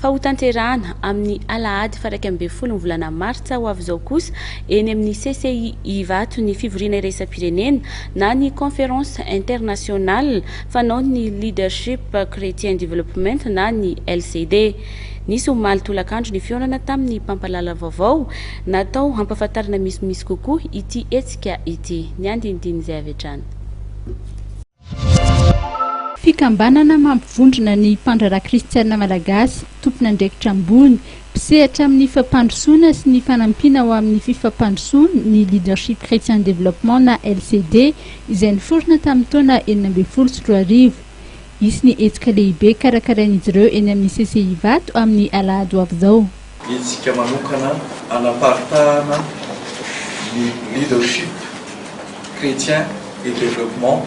fa ho tanterahana amin'ny alahady faraka amby folo volana martsa ho avy izao kosa eny amin'ny CCI Ivato ny fivoriana iraisam-pirenena na ny conférence internationale fanao ny leadership chrétien development na ny LCD. Nisy omaly tolakandro ny fionana tamin'ny pampalala vaovao natao hampafantarana misimisy kokoa ity etsika ity ny andinidiny izay avy hatrany. Fikambanana mampivondrona ny mpandraharaha kristiana malagasy tompona andraikitra ambony pisehatra amin'ny fampandrosoana sy ny fanampiana ao amin'ny fifampandrosoana ny leadership chrétien développement na LCD izay niforona tamin'ny taona 2024. Isy ny etsika lehibe karakarain'izy ireo eny amin'ny CCI Ivato amin'ny alahady ho avy izao. Etsika manokana anaparitahana ny leadership chrétien et développement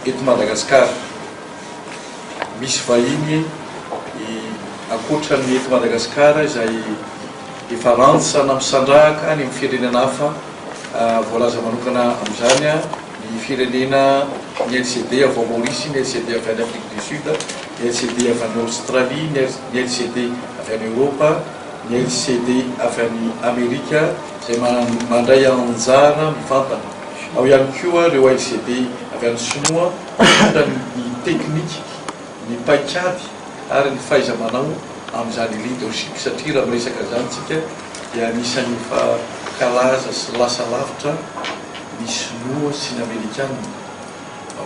eto Madagasikara. Misy vahiny akoatra ny eto Madagasikara izay efa rantsana misandrahaka ny firenena hafa voalaza manokana amin'izany ny firenena ny LCD avy Maurice, ny LCD avy any Afrique du Sud, ny LCD avy any Australie, ny LCD avy any Europa, ny LCD avy any Amerika izay mandray anjara mivantana. Ao ihany koa ireo LCD avy any Sinoa ny teknika, ny paikady ary ny fahaiza-manao amin'izany leadership satria raha miresaka zany tsika dia anisan'ny kalaza sy lasa lavitra ny Sinoa sy ny Amerikanina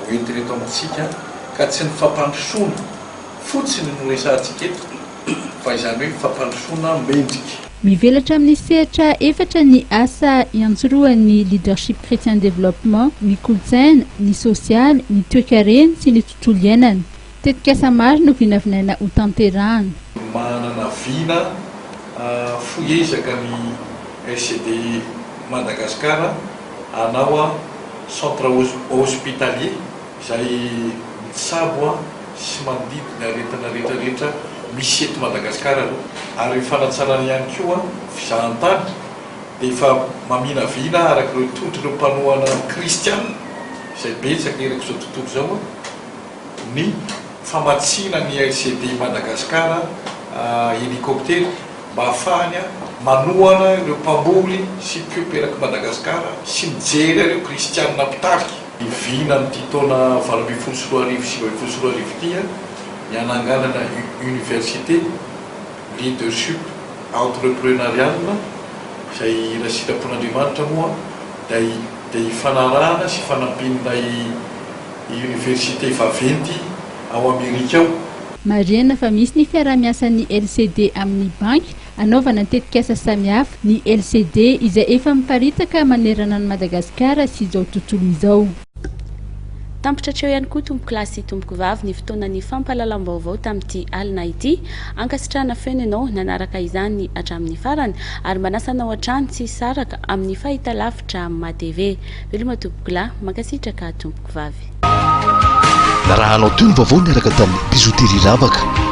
hoentiny eto amintsika ka tsy ny fampandrosoana fotsiny no resantsika eto fa izany hoe fampandrosoana mendrika. Mivelatra amin'ny sehatra efatra ny asa ianjoroan'ny leadership chrétien développement, ny kolotsaina, ny sosialy, ny toe-karena sy ny tontolo iainana. Tetikasa maro no vinavinaina ho tanterahana. Manana vina foezaka ny LCD Madagasikara hanao centre hospitalier izay mitsabo sy manodidina aretina rehetrarehetra misy eto Madagasikara ary fanatsarana ihany koa fizahantany dia efa mamina vina araka ireo totro ireo mpanohana kristiana izay betsaka eraka izao tontolo izao ny famatsina ny LCD Madagasikara hélicoptère mba ahafahany manohana ireo mpamboly sy mpiomperaka Madagasikara sy mijery ireo kristianina mpitariky. Ny vina n'ity taona 2024 sy 2024 ity ny ananganana université leadership entrepreneurial izay raha sitrapon'Andriamanitra moa dia hifanarahana sy fanampin'ilay université vaventy ao Amerika ao. Mariana fa misy ny fiaramiasan'ny LCD amin'ny banky anaovana tetikasa samihafa ny LCD izay efa miparitaka manerana ny Madagasikara sy izao tontolo izao. Tampitratra eo ihany koa tompo kilasy tompoky vavy ny fotoanan'ny fampahalalam-baovao tamin'ity alina ity ankasitrahana feno ianao nanaraka izany hatramin'ny farany ary manasanao hatrany tsy saraka amin'ny fahitalavitra MATV. Veloma tompoky mankasitraka tompoky vavy. Raha anao toy ny vaovao niaraka tamin'ny bijoterie ravaka